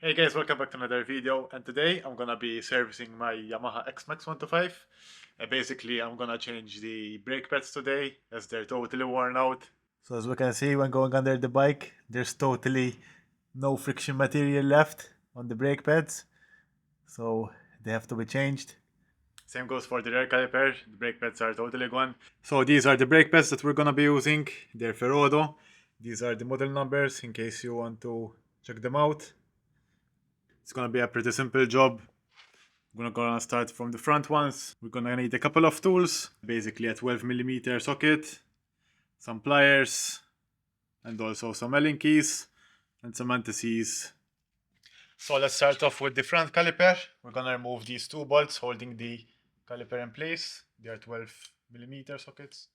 Hey guys, welcome back to another video, and today I'm gonna be servicing my Yamaha Xmax 125. Basically, I'm gonna change the brake pads today as they're totally worn out. So as we can see, when going under the bike, there's totally no friction material left on the brake pads, so they have to be changed. Same goes for the rear caliper, the brake pads are totally gone. So these are the brake pads that we're gonna be using. They're Ferrodo. These are the model numbers in case you want to check them out. It's gonna be a pretty simple job. We're gonna start from the front ones. We're gonna need a couple of tools, basically a 12mm socket, some pliers, and also some Allen keys and some anti-seize. So let's start off with the front caliper. We're gonna remove these two bolts holding the caliper in place. They are 12mm sockets.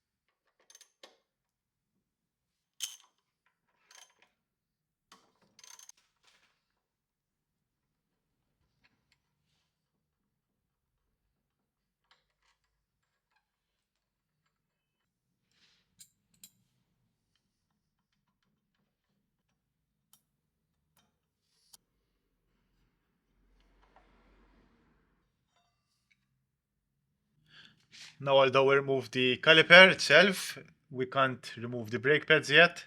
Now, although we removed the caliper itself, we can't remove the brake pads yet.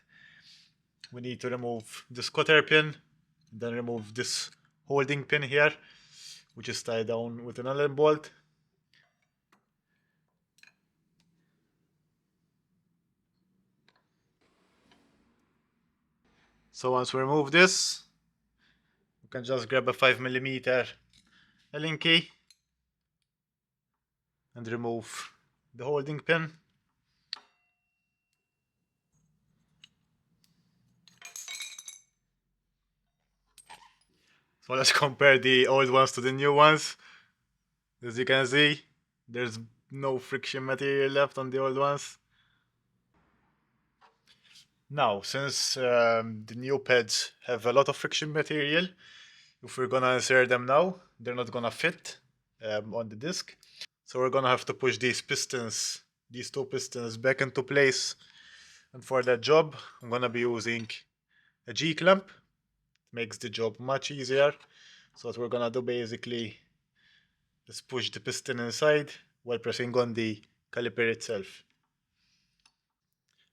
We need to remove this cutter pin, then remove this holding pin here, which is tied down with an Allen bolt. So once we remove this, we can just grab a 5mm Allen key and remove the holding pin. So let's compare the old ones to the new ones. As you can see, there's no friction material left on the old ones. Now, since the new pads have a lot of friction material, if we're gonna insert them now, they're not gonna fit on the disc. So we're gonna have to push these pistons, these two pistons, back into place. And for that job, I'm gonna be using a G-clamp. Makes the job much easier. So what we're gonna do basically is push the piston inside while pressing on the caliper itself.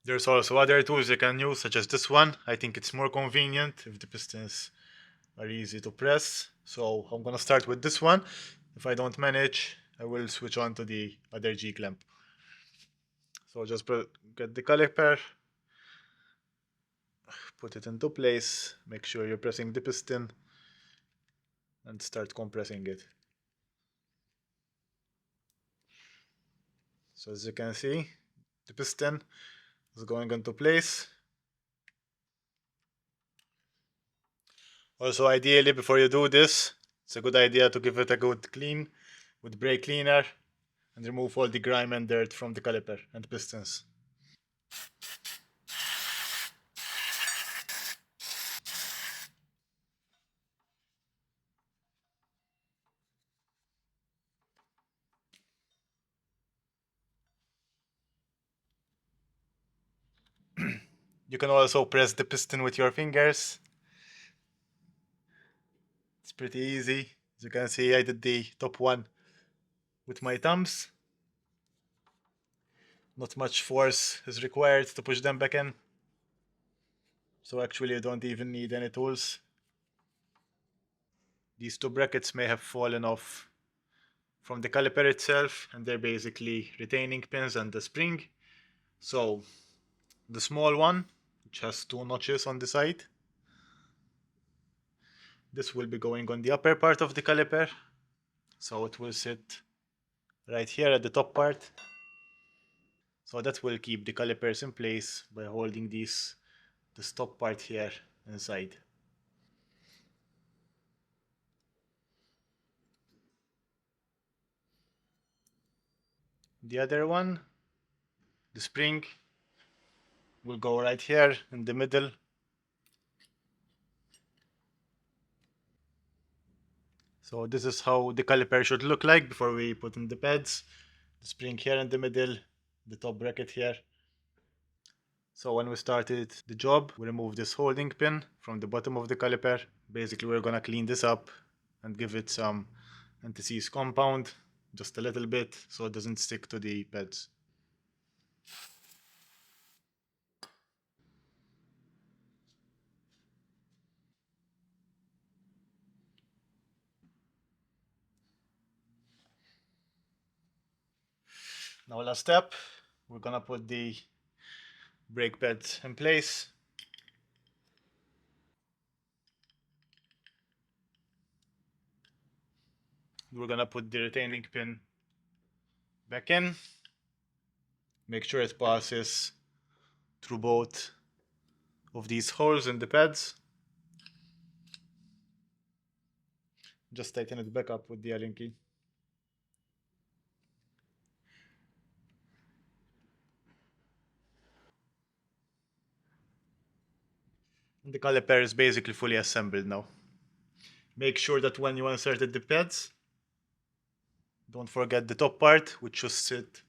There's also other tools you can use, such as this one. I think it's more convenient if the pistons are easy to press. So I'm gonna start with this one. If I don't manage, I will switch on to the other G-clamp. So just get the caliper, put it into place, make sure you're pressing the piston, and start compressing it. So as you can see, the piston is going into place. Also, ideally, before you do this, it's a good idea to give it a good clean with brake cleaner and remove all the grime and dirt from the caliper and pistons. You can also press the piston with your fingers. It's pretty easy. As you can see, I did the top one with my thumbs. Not much force is required to push them back in. So actually you don't even need any tools. These two brackets may have fallen off from the caliper itself, and they're basically retaining pins and the spring. So the small one, which has two notches on the side, this will be going on the upper part of the caliper. So it will sit right here at the top part. So that will keep the calipers in place by holding this top part here inside. The other one, the spring, will go right here in the middle. So this is how the caliper should look like before we put in the pads. The spring here in the middle, the top bracket here. So when we started the job, we removed this holding pin from the bottom of the caliper. Basically, we're gonna clean this up and give it some anti-seize compound, just a little bit, so it doesn't stick to the pads. Now last step, we're gonna put the brake pads in place. We're gonna put the retaining pin back in. Make sure it passes through both of these holes in the pads. Just tighten it back up with the Allen key. The caliper is basically fully assembled now. Make sure that when you inserted the pads, don't forget the top part, which should sit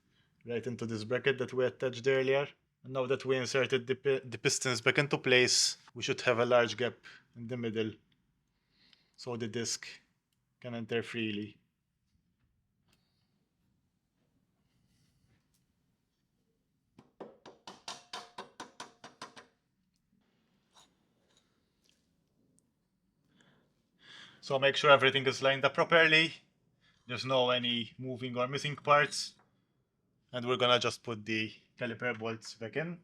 right into this bracket that we attached earlier. And now that we inserted the pistons back into place, we should have a large gap in the middle so the disc can enter freely. So make sure everything is lined up properly. There's no any moving or missing parts. And we're gonna just put the caliper bolts back in.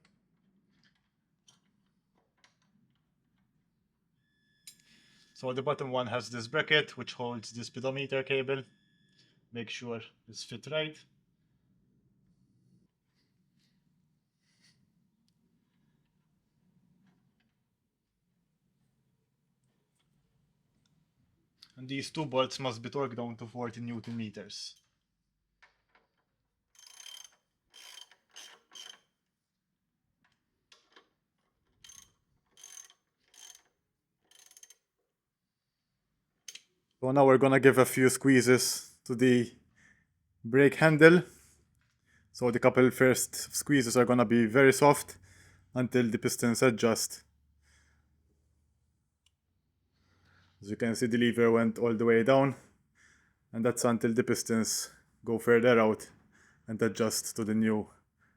So the bottom one has this bracket which holds the speedometer cable. Make sure it's fit right. And these two bolts must be torqued down to 40 Newton meters. So now we're gonna give a few squeezes to the brake handle. So the couple first squeezes are gonna be very soft until the pistons adjust. As you can see, the lever went all the way down, and that's until the pistons go further out and adjust to the new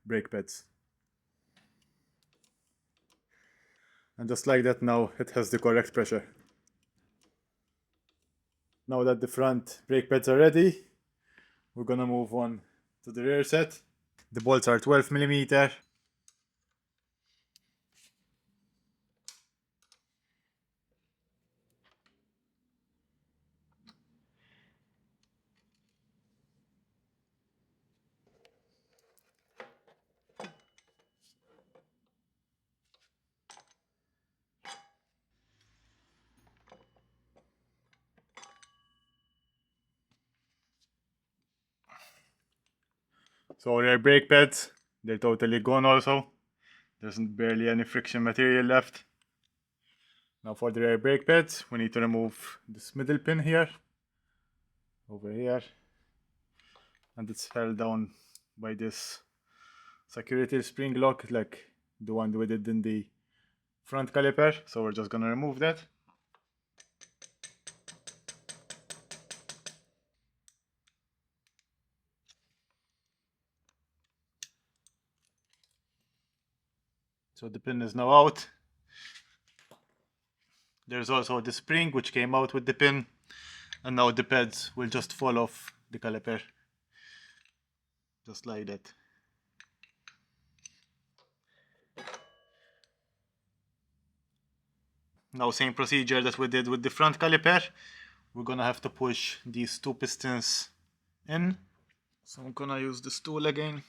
brake pads. And just like that, now it has the correct pressure. Now that the front brake pads are ready, we're gonna move on to the rear set. The bolts are 12mm. So rear brake pads, they're totally gone also. There's barely any friction material left. Now for the rear brake pads, we need to remove this middle pin here, over here. And it's held down by this security spring lock like the one we did in the front caliper. So we're just gonna remove that. So the pin is now out. There's also the spring which came out with the pin, and now the pads will just fall off the caliper, just like that. Now same procedure that we did with the front caliper. We're gonna have to push these two pistons in. So I'm gonna use this tool again.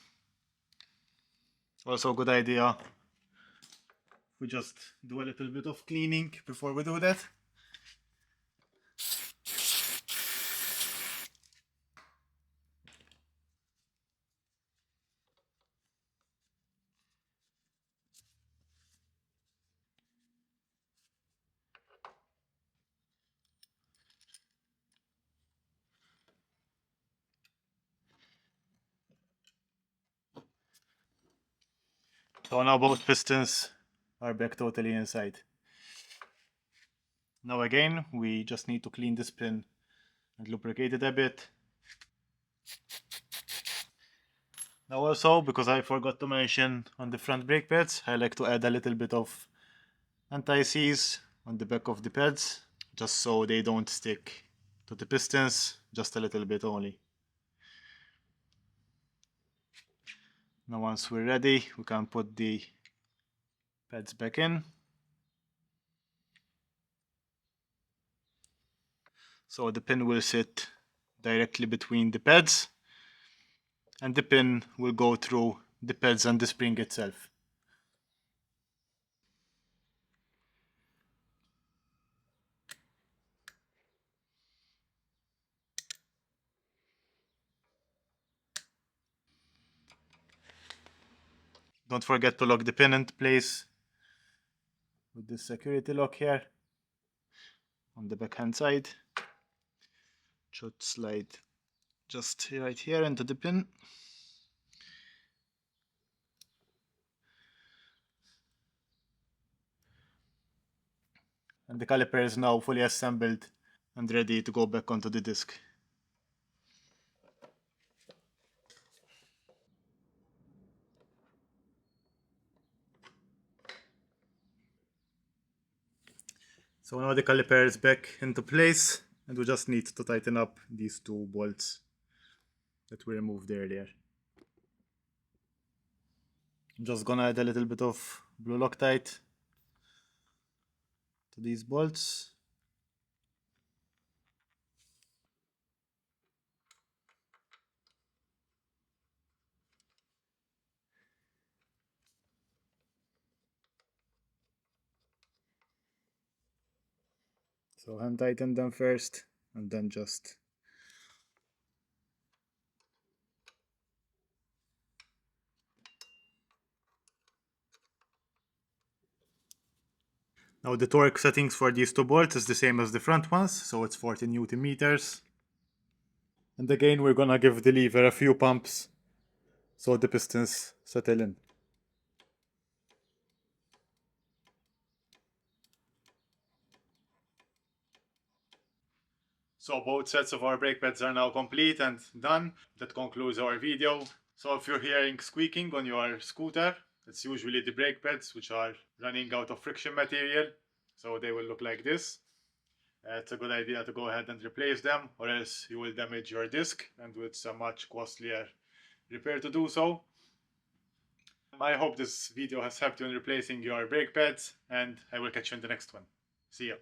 Also a good idea, we just do a little bit of cleaning before we do that. So now both pistons are back totally inside. Now again, we just need to clean this pin and lubricate it a bit. Now also, because I forgot to mention on the front brake pads, I like to add a little bit of anti-seize on the back of the pads, just so they don't stick to the pistons, just a little bit only. Now once we're ready, we can put the pads back in. So the pin will sit directly between the pads, and the pin will go through the pads and the spring itself. Don't forget to lock the pin into place with this security lock here on the backhand side. Should slide just right here into the pin. And the caliper is now fully assembled and ready to go back onto the disc. So now the caliper is back into place, and we just need to tighten up these two bolts that we removed earlier. I'm just gonna add a little bit of blue Loctite to these bolts. So hand tighten them first, and then just now the torque settings for these two bolts is the same as the front ones, so it's 40 Newton meters. And again, we're gonna give the lever a few pumps so the pistons settle in. So both sets of our brake pads are now complete and done. That concludes our video. So if you're hearing squeaking on your scooter, it's usually the brake pads which are running out of friction material. So they will look like this. It's a good idea to go ahead and replace them, or else you will damage your disc, and it's a much costlier repair to do so. I hope this video has helped you in replacing your brake pads, and I will catch you in the next one. See ya.